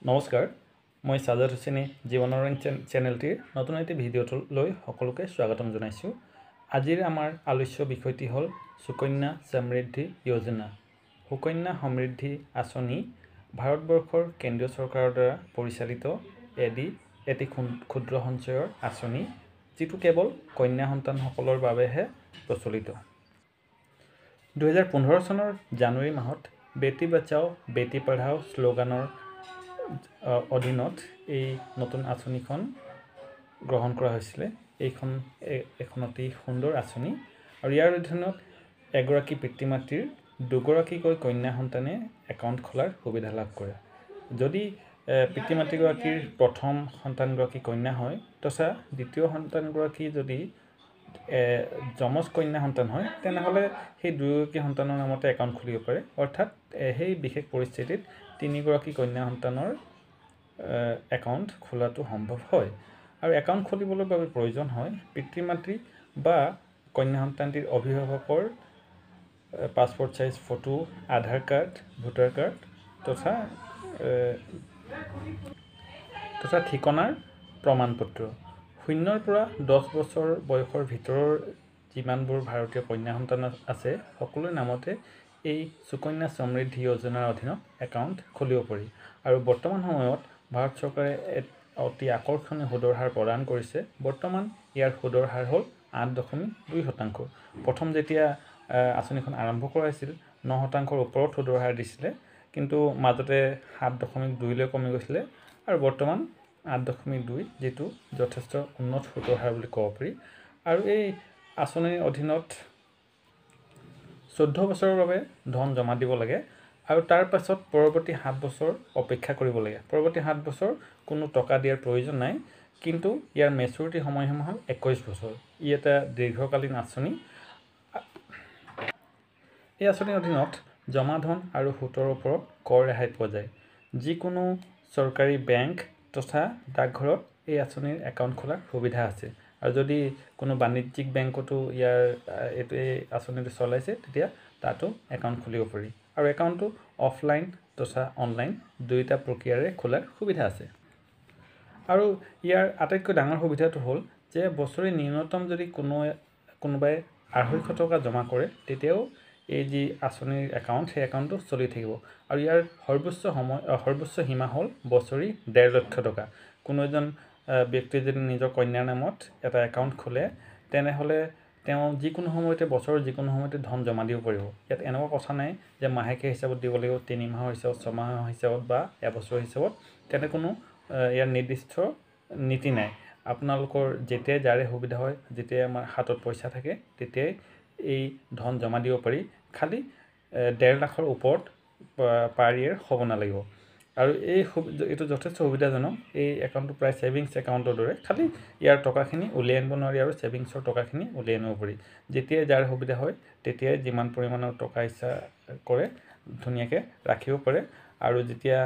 নমস্কাৰ মই সাজাদ হুছেইনে জীৱনৰ চেনেলটিৰ নতুন এটি ভিডিঅ'লৈ সকলোকে স্বাগতম জনাইছোঁ। আজিৰ আমাৰ আলোচ্য বিষয়টি হ'ল সুকন্যা সমৃদ্ধি যোজনা। সুকন্যা সমৃদ্ধি আঁচনি ভাৰতবৰ্ষৰ কেন্দ্ৰীয় চৰকাৰৰ দ্বাৰা পৰিচালিত এটি ক্ষুদ্ৰ সঞ্চয়ৰ আঁচনি, যিটো কেৱল কন্যা সন্তানসকলৰ বাবেহে প্ৰচলিত। 2015 চনৰ জানুৱাৰী মাহত বেটি বচাও বেটি পঢ়াও শ্লোগানৰ অধীনত এই নতুন আঁচনিখন গ্ৰহণ কৰা হৈছিলে। এখন অতি সুন্দৰ আঁচনি আৰু ইয়াৰ অধীনত এগৰাকী পিতৃ মাতৃৰ দুগৰাকীকৈ কন্যা সন্তানে একাউণ্ট খোলাৰ সুবিধা লাভ কৰে। যদি পিতৃ মাতৃগৰাকীৰ প্ৰথম সন্তানগৰাকী কন্যা হয়, তথা দ্বিতীয় সন্তানগৰাকী যদি যমজ কন্যা সন্তান হয়, তেনেহ'লে সেই দুয়োগৰাকী সন্তানৰ নামতে একাউণ্ট খুলিব পাৰে। অৰ্থাৎ সেই বিশেষ পৰিস্থিতিত তিনিগৰাকী কন্যা সন্তানৰ একাউণ্ট খোলাটো সম্ভৱ হয়। আৰু একাউণ্ট খুলিবলৈ বাবে প্ৰয়োজন হয় পিতৃ মাতৃ বা কন্যা সন্তানটিৰ অভিভাৱকৰ পাছপোৰ্ট চাইজ ফটো, আধাৰ কাৰ্ড, ভোটাৰ কাৰ্ড তথা ঠিকনাৰ প্ৰমাণপত্ৰ। 0 পৰা 10 বছৰ বয়সৰ ভিতৰৰ যিমানবোৰ ভাৰতীয় কন্যা সন্তান আছে, সকলোৰে নামতে এই সুকন্যা সমৃদ্ধি যোজনাৰ অধীনত একাউণ্ট খুলিব পাৰি। আৰু বৰ্তমান সময়ত ভাৰত চৰকাৰে অতি আকৰ্ষণীয় সুদৰ হাৰ প্ৰদান কৰিছে। বৰ্তমান ইয়াৰ সুদৰ হাৰ হ'ল 8.2%। প্ৰথম যেতিয়া আঁচনিখন আৰম্ভ কৰা হৈছিল 9%ৰ ওপৰত সুদৰ হাৰ দিছিলে, কিন্তু মাজতে 7.2লৈ কমি গৈছিলে আৰু বৰ্তমান 8.2, যিটো যথেষ্ট উন্নত সুদৰ হাৰ বুলি ক'ব পাৰি। আৰু এই আঁচনিৰ অধীনত 14 বছৰৰ বাবে ধন জমা দিব লাগে আৰু তাৰ পাছত পৰৱৰ্তী 7 বছৰ অপেক্ষা কৰিব লাগে। পৰৱৰ্তী 7 বছৰ কোনো টকা দিয়াৰ প্ৰয়োজন নাই, কিন্তু ইয়াৰ মেচুৰিটি সময়সীমা হ'ল 21 বছৰ। ই এটা দীৰ্ঘকালীন আঁচনি। এই আঁচনিৰ অধীনত জমা ধন আৰু সুতৰ ওপৰত কৰ ৰেহাই পোৱা যায়। যিকোনো চৰকাৰী বেংক তথা ডাকঘৰত এই আঁচনিৰ একাউণ্ট খোলাৰ সুবিধা আছে। আৰু যদি কোনো বাণিজ্যিক বেংকতো এই আঁচনিটো চলাইছে, তেতিয়া তাতো একাউণ্ট খুলিব পাৰি। আৰু একাউণ্টটো অফলাইন তথা অনলাইন দুয়োটা প্ৰক্ৰিয়াৰে খোলাৰ সুবিধা আছে। আৰু ইয়াৰ আটাইতকৈ ডাঙৰ সুবিধাটো হ'ল যে বছৰি ন্যূনতম যদি কোনোবাই 250 টকা জমা কৰে, তেতিয়াও এই যি আঁচনিৰ একাউণ্ট, সেই একাউণ্টটো চলি থাকিব। আৰু ইয়াৰ সৰ্বোচ্চ সীমা হ'ল বছৰি 1.5 লাখ টকা। কোনো এজন ব্যক্তিয়ে যদি নিজৰ কন্যাৰ নামত এটা একাউণ্ট খোলে, তেনেহ'লে তেওঁ বছৰৰ যিকোনো সময়তে ধন জমা দিব পাৰিব। ইয়াত এনেকুৱা কথা নাই যে মাহেকীয়া হিচাপত দিব লাগিব, 3 মাহৰ হিচাপত, 6 মাহৰ হিচাপত বা এবছৰৰ হিচাপত। তেনে কোনো ইয়াৰ নিৰ্দিষ্ট নীতি নাই। আপোনালোকৰ যেতিয়াই যাৰে সুবিধা হয়, যেতিয়াই আমাৰ হাতত পইচা থাকে, তেতিয়াই এই ধন জমা দিব পাৰি। খালি 1.5 লাখৰ ওপৰত পাৰ ইয়েৰ হ'ব নালাগিব। আৰু এইটো যথেষ্ট সুবিধাজনক। এই একাউণ্টটো প্ৰায় ছেভিংছ একাউণ্টৰ দৰে। খালি ইয়াৰ টকাখিনি উলিয়াই আনিব নোৱাৰি আৰু ছেভিংছৰ টকাখিনি উলিয়াই আনিব পাৰি। যেতিয়াই যাৰ সুবিধা হয়, তেতিয়াই যিমান পৰিমাণৰ টকা ইচ্ছা কৰে ধুনীয়াকৈ ৰাখিব পাৰে। আৰু যেতিয়া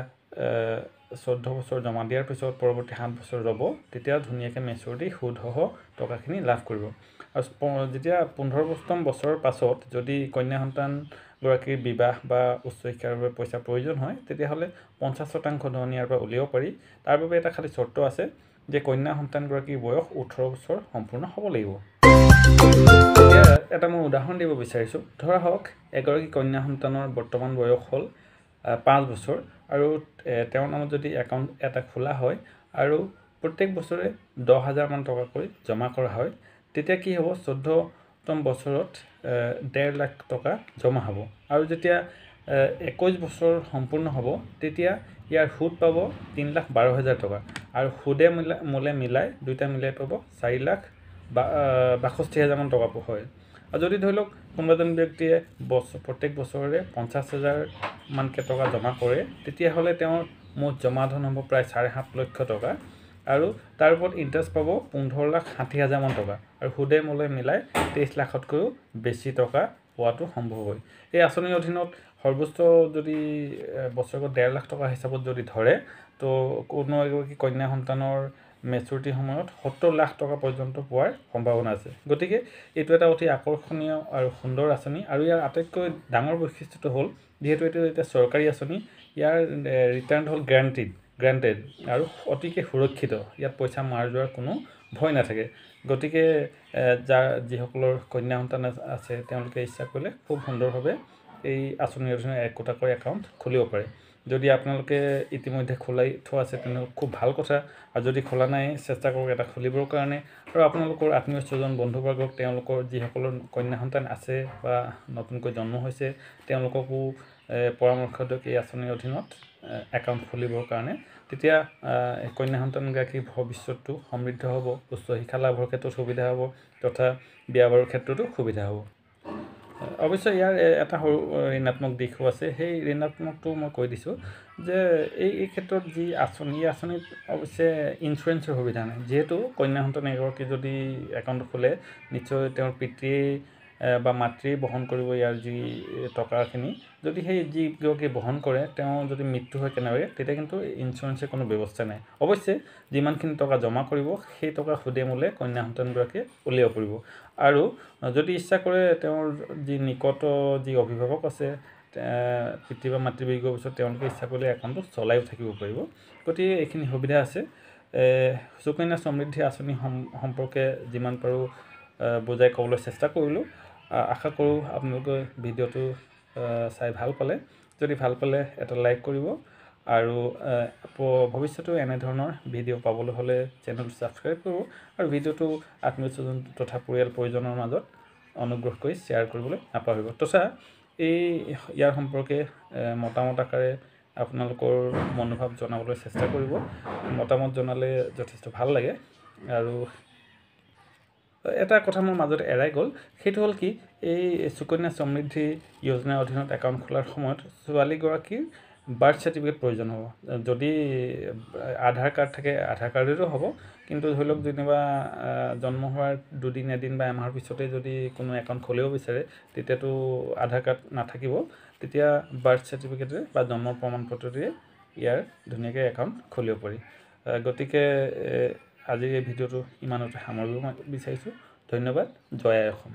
14 বছৰ জমা দিয়াৰ পিছত পৰৱৰ্তী 7 বছৰ ৰ'ব, তেতিয়া ধুনীয়াকৈ মেচুৰিটি সুদসহ টকাখিনি লাভ কৰিব। আৰু যেতিয়া 15তম বছৰৰ পাছত যদি কন্যা সন্তানগৰাকীৰ বিবাহ বা উচ্চ শিক্ষাৰ বাবে পইচাৰ প্ৰয়োজন হয়, তেতিয়াহ'লে 50% ধন ইয়াৰ পৰা উলিয়াব পাৰি। তাৰ বাবে এটা খালি চৰ্ত আছে যে কন্যা সন্তানগৰাকীৰ বয়স 18 বছৰ সম্পূৰ্ণ হ'ব লাগিব। এতিয়া এটা মই উদাহৰণ দিব বিচাৰিছোঁ। ধৰা হওক এগৰাকী কন্যা সন্তানৰ বৰ্তমান বয়স হ'ল 5 বছৰ আৰু তেওঁৰ নামত যদি একাউণ্ট এটা খোলা হয় আৰু প্ৰত্যেক বছৰে 10,000 মান টকাকৈ জমা কৰা হয়, তেতিয়া কি হ'ব? 14তম বছৰত 1.5 লাখ টকা জমা হ'ব। আৰু যেতিয়া 21 বছৰ সম্পূৰ্ণ হ'ব, তেতিয়া ইয়াৰ সুদ পাব 3,12,000 টকা। আৰু সুদে মূলে মিলাই দুয়োটা মিলাই পাব 4,62,000 মান টকা হয়। আৰু যদি ধৰি লওক কোনোবা এজন ব্যক্তিয়ে প্ৰত্যেক বছৰে 50,000 মানকৈ টকা জমা কৰে, তেতিয়াহ'লে তেওঁৰ মুঠ জমা ধন হ'ব প্ৰায় 7.5 লক্ষ টকা। আৰু তাৰ ওপৰত ইণ্টাৰেষ্ট পাব 15,60,000 মান টকা। আৰু সুদে মূলে মিলাই 23 লাখতকৈও বেছি টকা পোৱাটো সম্ভৱ হয়। এই আঁচনিৰ অধীনত সৰ্বোচ্চ যদি বছৰেকত 1.5 লাখ টকা হিচাপত যদি ধৰে, তো কোনো এগৰাকী কন্যা সন্তানৰ মেচুৰিটিৰ সময়ত 70 লাখ টকা পৰ্যন্ত পোৱাৰ সম্ভাৱনা আছে। গতিকে এইটো এটা অতি আকৰ্ষণীয় আৰু সুন্দৰ আঁচনি। আৰু ইয়াৰ আটাইতকৈ ডাঙৰ বৈশিষ্ট্যটো হ'ল, যিহেতু এইটো এতিয়া চৰকাৰী আঁচনি, ইয়াৰ ৰিটাৰ্ণ হ'ল গ্ৰান্টেড আৰু অতিকে সুৰক্ষিত। ইয়াত পইচা মাৰ যোৱাৰ কোনো ভয় নাথাকে। গতিকে যিসকলৰ কন্যা সন্তান আছে তেওঁলোকে ইচ্ছা কৰিলে খুব সুন্দৰভাৱে এই আঁচনিৰ অধীনত 1 কোটাকৈ একাউণ্ট খুলিব পাৰে। যদি আপোনালোকে ইতিমধ্যে খোলাই থোৱা আছে তেনেহ'লে খুব ভাল কথা, আৰু যদি খোলা নাই চেষ্টা কৰক এটা খুলিবৰ কাৰণে। আৰু আপোনালোকৰ আত্মীয় স্বজন বন্ধুবৰ্গক তেওঁলোকৰ যিসকলৰ কন্যা সন্তান আছে বা নতুনকৈ জন্ম হৈছে তেওঁলোককো পৰামৰ্শ দিয়ক এই আঁচনিৰ অধীনত একাউণ্ট খুলিবৰ কাৰণে। তেতিয়া কন্যা সন্তানগৰাকীৰ ভৱিষ্যতটো সমৃদ্ধ হ'ব, উচ্চ শিক্ষা লাভৰ ক্ষেত্ৰত সুবিধা হ'ব তথা বিয়া বাৰুৰ ক্ষেত্ৰতো সুবিধা হ'ব। অৱশ্যে ইয়াৰ এটা সৰু ঋণাত্মক দিশো আছে। সেই ঋণাত্মকটো মই কৈ দিছোঁ যে এই ক্ষেত্ৰত যি আঁচনিত অৱশ্যে ইঞ্চুৰেঞ্চৰ সুবিধা নাই। যিহেতু কন্যা সন্তান এগৰাকী যদি একাউণ্ট খোলে নিশ্চয় তেওঁৰ পিতৃয়ে বা মাতৃয়ে বহন কৰিব ইয়াৰ যি টকাখিনি। যদি সেই যিগৰাকী বহন কৰে তেওঁ যদি মৃত্যু হয় কেনেবাকৈ, তেতিয়া কিন্তু ইঞ্চুৰেঞ্চৰ কোনো ব্যৱস্থা নাই। অৱশ্যে যিমানখিনি টকা জমা কৰিব সেই টকা সুদে মূলে কন্যা সন্তানগৰাকীয়ে উলিয়াব পাৰিব। আৰু যদি ইচ্ছা কৰে তেওঁৰ যি নিকট যি অভিভাৱক আছে পিতৃ বা মাতৃবৰ্গৰ পিছত তেওঁলোকে ইচ্ছা কৰিলে একাউণ্টটো চলাইও থাকিব পাৰিব। গতিকে এইখিনি সুবিধা আছে। সুকন্যা সমৃদ্ধি আঁচনি সম্পৰ্কে যিমান পাৰোঁ বুজাই ক'বলৈ চেষ্টা কৰিলোঁ। আশা কৰোঁ আপোনালোকে ভিডিঅ'টো চাই ভাল পালে। যদি ভাল পালে এটা লাইক কৰিব, আৰু ভৱিষ্যতেও এনেধৰণৰ ভিডিঅ' পাবলৈ হ'লে চেনেলটো ছাবস্ক্ৰাইব কৰিব, আৰু ভিডিঅ'টো আত্মীয় স্বজন তথা পৰিয়ালজনৰ মাজত অনুগ্ৰহ কৰি শ্বেয়াৰ কৰিবলৈ নাপাহৰিব। তথা ইয়াৰ সম্পৰ্কে মতামত আকাৰে আপোনালোকৰ মনোভাৱ জনাবলৈ চেষ্টা কৰিব। মতামত জনালে যথেষ্ট ভাল লাগে। আৰু এটা কথা মোৰ মাজতে এৰাই গ'ল, সেইটো হ'ল কি, এই সুকন্যা সমৃদ্ধি যোজনাৰ অধীনত একাউণ্ট খোলাৰ সময়ত ছোৱালীগৰাকীৰ বাৰ্থ চাৰ্টিফিকেট প্ৰয়োজন হ'ব। যদি আধাৰ কাৰ্ড থাকে আধাৰ কাৰ্ডেৰো হ'ব, কিন্তু ধৰি লওক যেনিবা জন্ম হোৱাৰ দুদিন এদিন বা এমাহৰ পিছতে যদি কোনো একাউণ্ট খুলিব বিচাৰে তেতিয়াতো আধাৰ কাৰ্ড নাথাকিব। তেতিয়া বাৰ্থ চাৰ্টিফিকেটেৰে বা জন্ম প্ৰমাণ পত্ৰটোৰে ইয়াৰ ধুনীয়াকৈ একাউণ্ট খুলিব পাৰি। গতিকে আজিৰ এই ভিডিঅ'টো ইমানতে সামৰিব বিচাৰিছোঁ। ধন্যবাদ। জয় আই অসম।